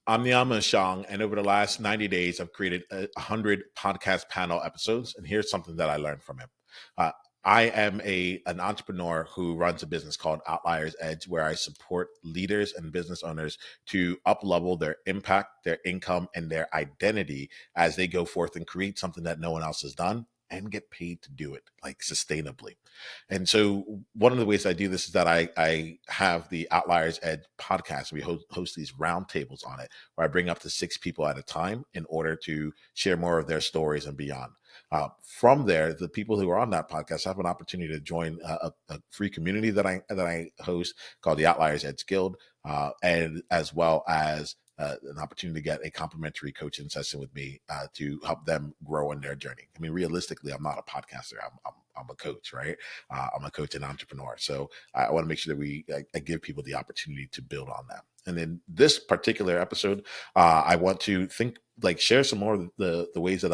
I'm Niiamah Ashong, and over the last 90 days, I've created 100 podcast panel episodes. And here's something that I learned from him. Uh, I am an entrepreneur who runs a business called Outliers Edge, where I support leaders and business owners to up level their impact, their income, and their identity as they go forth and create something that no one else has done and get paid to do it, like sustainably. And so one of the ways I do this is that I have the Outliers Edge podcast. We host these roundtables on it where I bring up to 6 people at a time in order to share more of their stories and beyond. From there, the people who are on that podcast have an opportunity to join a free community that I host called the Outliers Edge Guild, and as well as an opportunity to get a complimentary coaching session with me to help them grow in their journey. I mean, realistically, I'm not a podcaster. I'm a coach, right? I'm a coach and entrepreneur. So I want to make sure that I give people the opportunity to build on that. And in this particular episode, I want to share some more of the ways that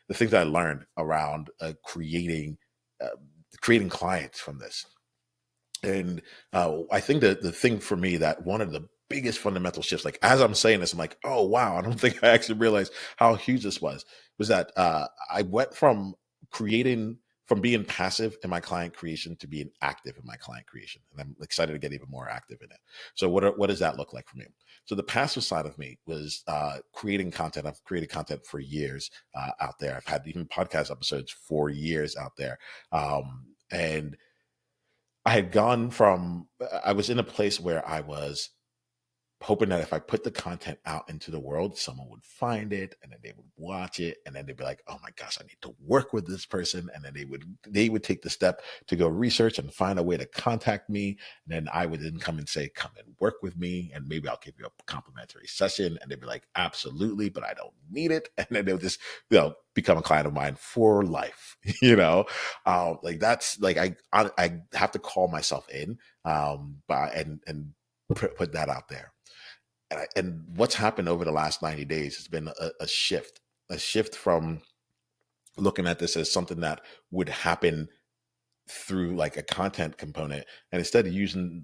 the things that I learned around creating clients from this. And I think that the thing for me that one of the biggest fundamental shifts, like as I'm saying this, I'm like, oh wow, I don't think I actually realized how huge this was that I went from being passive in my client creation to being active in my client creation. And I'm excited to get even more active in it. So what does that look like for me? So the passive side of me was creating content. I've created content for years out there. I've had even podcast episodes for years out there. And I was in a place where I was hoping that if I put the content out into the world, someone would find it and then they would watch it and then they'd be like, oh my gosh, I need to work with this person. And then they would take the step to go research and find a way to contact me. And then I would then come and say, come and work with me. And maybe I'll give you a complimentary session. And they'd be like, absolutely, but I don't need it. And then they'll just, become a client of mine for life, that's like, I have to call myself in, and put that out there. And what's happened over the last 90 days has been a shift from looking at this as something that would happen through like a content component, and instead of using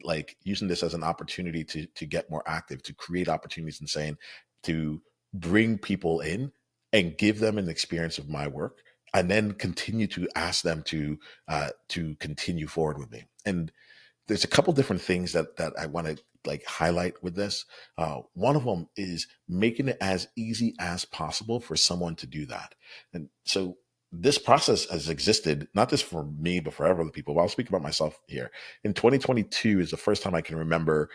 this as an opportunity to get more active, to create opportunities and saying to bring people in and give them an experience of my work, and then continue to ask them to continue forward with me. And there's a couple different things that I want to highlight with this. One of them is making it as easy as possible for someone to do that. And so this process has existed not just for me but for other people. But I'll speak about myself here. In 2022 is the first time I can remember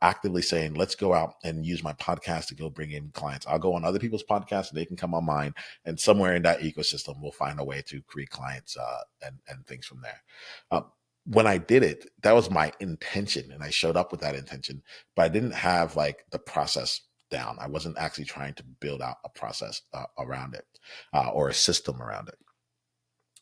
actively saying, let's go out and use my podcast to go bring in clients. I'll go on other people's podcasts and they can come on mine, and somewhere in that ecosystem we'll find a way to create clients and things from there. When I did it, that was my intention, and I showed up with that intention, but I didn't have the process down. I wasn't actually trying to build out a process around it or a system around it.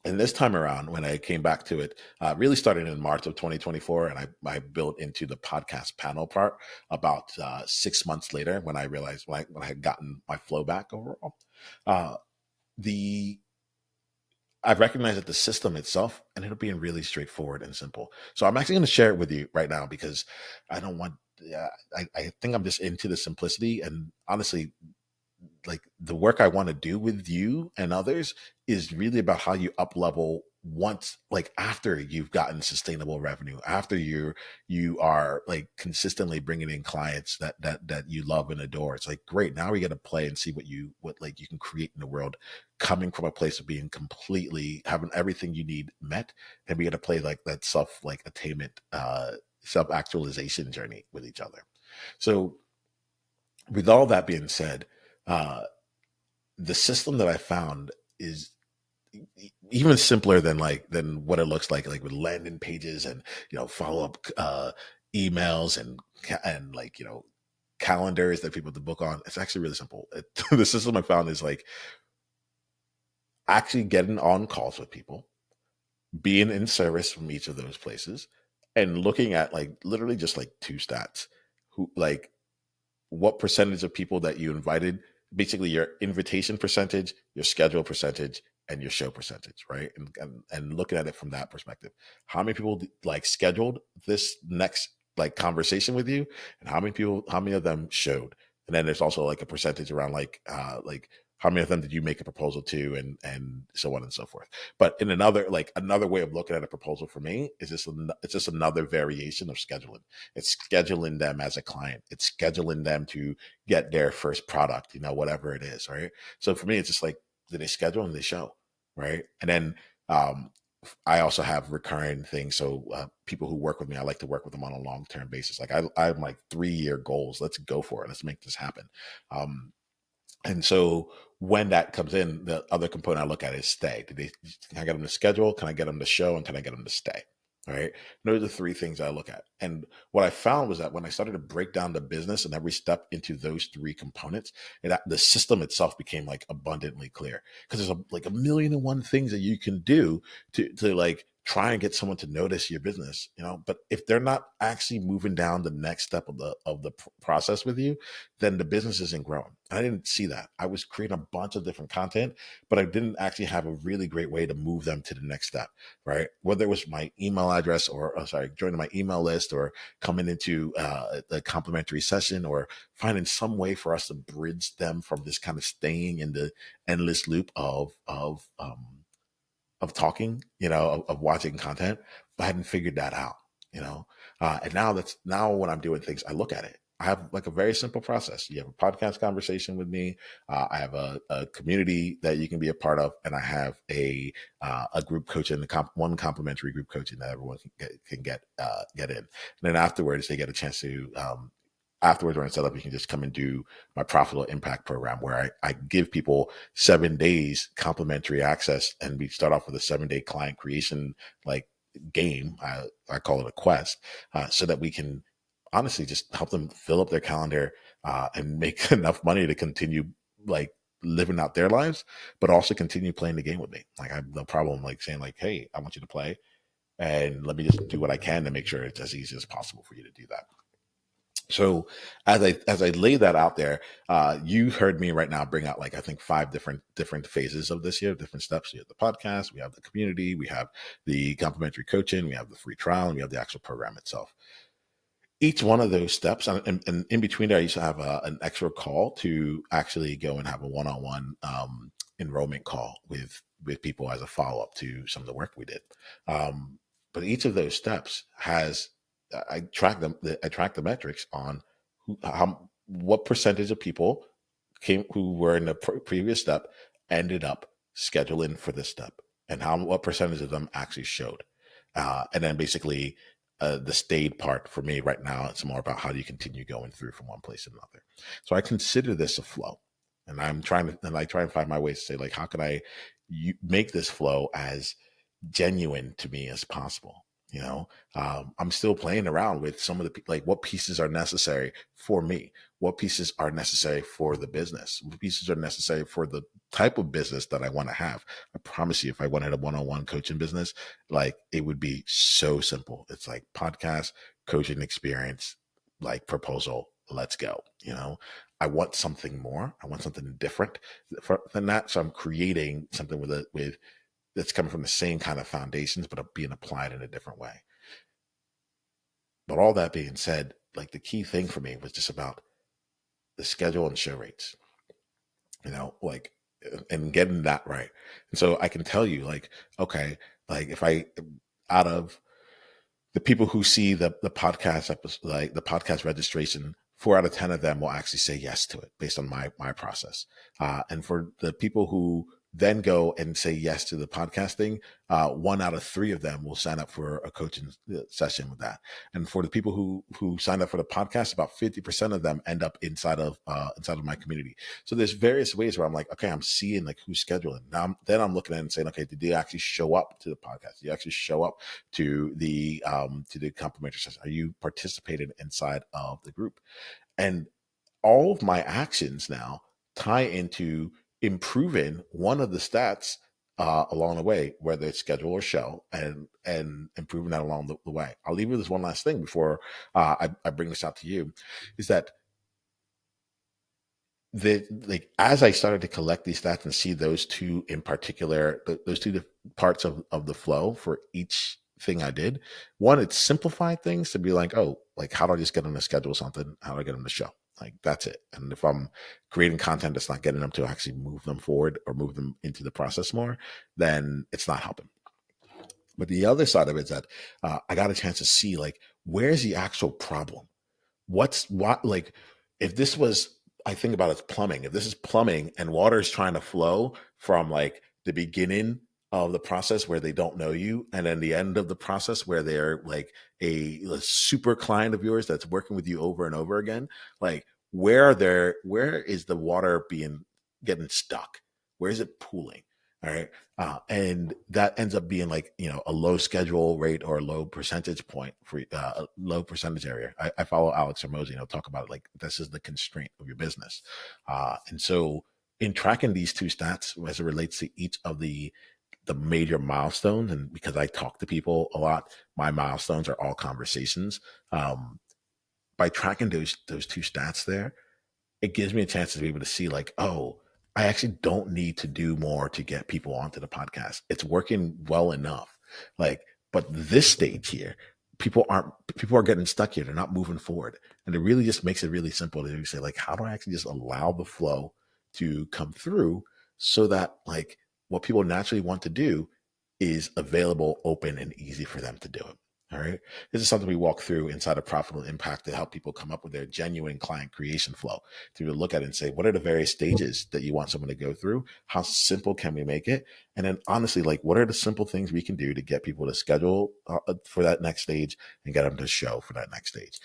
And this time around, when I came back to it, really started in March of 2024, and I built into the podcast panel part about 6 months later when I realized when I had gotten my flow back overall. Uh, the I recognize that the system itself ended up being really straightforward and simple. So I'm actually going to share it with you right now because I don't want. I think I'm just into the simplicity, and honestly, the work I want to do with you and others is really about how you up level once, after you've gotten sustainable revenue, after you are consistently bringing in clients that you love and adore. It's great. Now we get to play and see what you can create in the world, coming from a place of being completely having everything you need met, and we get to play that attainment, self actualization journey with each other. So with all that being said, uh, the system that I found is even simpler than what it looks like with landing pages and follow up emails and calendars that people have to book on. It's actually really simple. The system I found is actually getting on calls with people, being in service from each of those places, and looking at literally just two stats: who what percentage of people that you invited, basically your invitation percentage, your schedule percentage, and your show percentage, right? And looking at it from that perspective, how many people scheduled this next conversation with you, and how many of them showed, And then there's also like a percentage around like how many of them did you make a proposal to, and so on and so forth. But in another way of looking at a proposal for me is it's just another variation of scheduling. It's scheduling them as a client. It's scheduling them to get their first product, whatever it is, right? So for me, it's just like, do they schedule and they show, right? And then um, I also have recurring things. So people who work with me, I like to work with them on a long-term basis. Like I'm like 3-year goals. Let's go for it. Let's make this happen. Um, and so when that comes in, the other component I look at is stay. Can I get them to schedule? Can I get them to show? And can I get them to stay? All right. Those are the three things I look at. And what I found was that when I started to break down the business and every step into those three components, the system itself became like abundantly clear, because there's like a million and one things that you can do to like try and get someone to notice your business, but if they're not actually moving down the next step of the process with you, then the business isn't growing. And I didn't see that. I was creating a bunch of different content, but I didn't actually have a really great way to move them to the next step, right? Whether it was my email address or, joining my email list, or coming into the complimentary session, or finding some way for us to bridge them from this kind of staying in the endless loop of talking, of watching content. But I hadn't figured that out, and now when I'm doing things, I look at it. I have like a very simple process. You have a podcast conversation with me. I have a community that you can be a part of, and I have a group coaching, one complimentary group coaching that everyone can get in. And then afterwards, they get a chance to. Afterwards, when I set up, you can just come and do my Profitable Impact program, where I give people 7 days complimentary access, and we start off with a 7-day client creation like game. I call it a quest, so that we can honestly just help them fill up their calendar and make enough money to continue like living out their lives, but also continue playing the game with me. Like I have no problem like saying like, hey, I want you to play, and let me just do what I can to make sure it's as easy as possible for you to do that. So as I lay that out there, you heard me right now bring out like I think 5 different phases of this year, different steps. We have the podcast, we have the community, we have the complimentary coaching, we have the free trial, and we have the actual program itself. Each one of those steps, and in between there, I used to have an extra call to actually go and have a one-on-one enrollment call with people as a follow-up to some of the work we did. But each of those steps has I track them. I track the metrics on what percentage of people who were in the previous step ended up scheduling for this step, and what percentage of them actually showed. And then basically the stayed part for me right now, it's more about how do you continue going through from one place to another. So I consider this a flow, and I try and find my ways to say like, how can I make this flow as genuine to me as possible. I'm still playing around with some of the like what pieces are necessary for me, what pieces are necessary for the business, what pieces are necessary for the type of business that I want to have. I promise you, if I wanted a one-on-one coaching business, like it would be so simple. It's like podcast, coaching experience, like proposal, let's go. I want something more. I want something different than that. So I'm creating something with that's coming from the same kind of foundations, but are being applied in a different way. But all that being said, like the key thing for me was just about the schedule and show rates, like, and getting that right. And so I can tell you, like, okay, like if out of the people who see the podcast episode, like the podcast registration, 4 out of 10 of them will actually say yes to it based on my process. And for the people who then go and say yes to the podcasting, 1 out of 3 of them will sign up for a coaching session with that. And for the people who sign up for the podcast, about 50% of them end up inside of my community. So there's various ways where I'm like, okay, I'm seeing like who's scheduling. Now I'm looking at it and saying, okay, did they actually show up to the podcast? Did you actually show up to the complimentary session? Are you participating inside of the group? And all of my actions now tie into improving one of the stats along the way, whether it's schedule or show, and improving that along the way. I'll leave you with this one last thing before I bring this out to you, is that like as I started to collect these stats and see those two in particular, those two parts of the flow for each thing I did, one, it simplified things to be like, oh, like how do I just get them to schedule something? How do I get them to show? Like that's it. And if I'm creating content that's not getting them to actually move them forward or move them into the process more, then it's not helping. But the other side of it is that I got a chance to see like where's the actual problem. What's what like if this was, I think about it's plumbing. If this is plumbing and water is trying to flow from like the beginning of the process where they don't know you, and then the end of the process where they're like a super client of yours that's working with you over and over again, like where is the water being getting stuck? Where is it pooling? All right. And that ends up being like, a low schedule rate or a low percentage point for a low percentage area. I follow Alex Hermosi, talk about it like this is the constraint of your business. And so in tracking these two stats as it relates to each of the major milestones, and because I talk to people a lot, my milestones are all conversations. By tracking those two stats there, it gives me a chance to be able to see like, oh, I actually don't need to do more to get people onto the podcast. It's working well enough. Like, but this stage here, people are getting stuck here. They're not moving forward. And it really just makes it really simple to say, like, how do I actually just allow the flow to come through so that like what people naturally want to do is available, open, and easy for them to do it. All right. This is something we walk through inside of Profitable Impact to help people come up with their genuine client creation flow, to look at it and say, what are the various stages that you want someone to go through? How simple can we make it? And then honestly, like, what are the simple things we can do to get people to schedule for that next stage and get them to show for that next stage,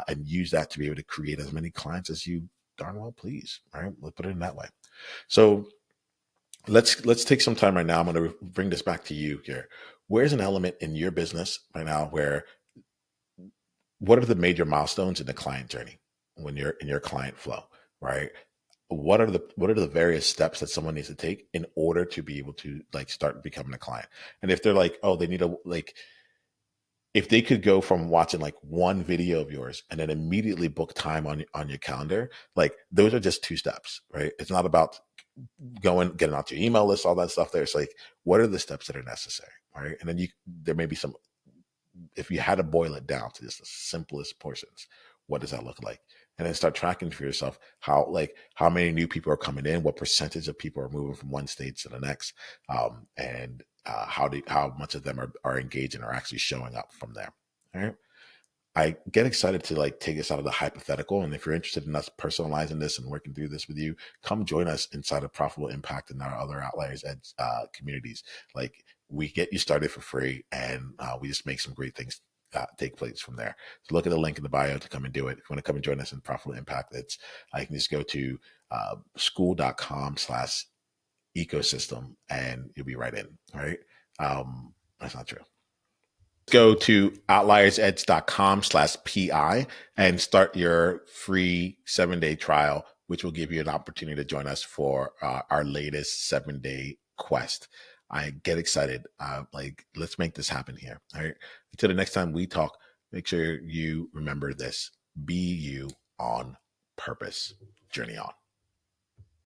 and use that to be able to create as many clients as you darn well please. All right. Let's put it in that way. So let's take some time right now. I'm going to bring this back to you here. Where's an element in your business right now where what are the major milestones in the client journey when you're in your client flow, right? What are the various steps that someone needs to take in order to be able to like start becoming a client? And if they're like, oh, they need a like if they could go from watching like one video of yours and then immediately book time on your calendar, like those are just two steps, right? It's not about getting out your email list, all that stuff there. It's like, what are the steps that are necessary? Right. And then there may be some, if you had to boil it down to just the simplest portions, what does that look like? And then start tracking for yourself how many new people are coming in, what percentage of people are moving from one stage to the next, and how much of them are engaging or actually showing up from there. All right. I get excited to like take us out of the hypothetical. And if you're interested in us personalizing this and working through this with you, come join us inside of Profitable Impact and our other Outliers communities. Like we get you started for free, and we just make some great things take place from there. So look at the link in the bio to come and do it. If you want to come and join us in Profitable Impact, I can just go to school.com/ecosystem and you'll be right in. All right. That's not true. Go to outliersedge.com/PI and start your free 7-day trial, which will give you an opportunity to join us for our latest 7-day quest. I get excited. Like, let's make this happen here. All right. Until the next time we talk, make sure you remember this: be you on purpose. Journey on.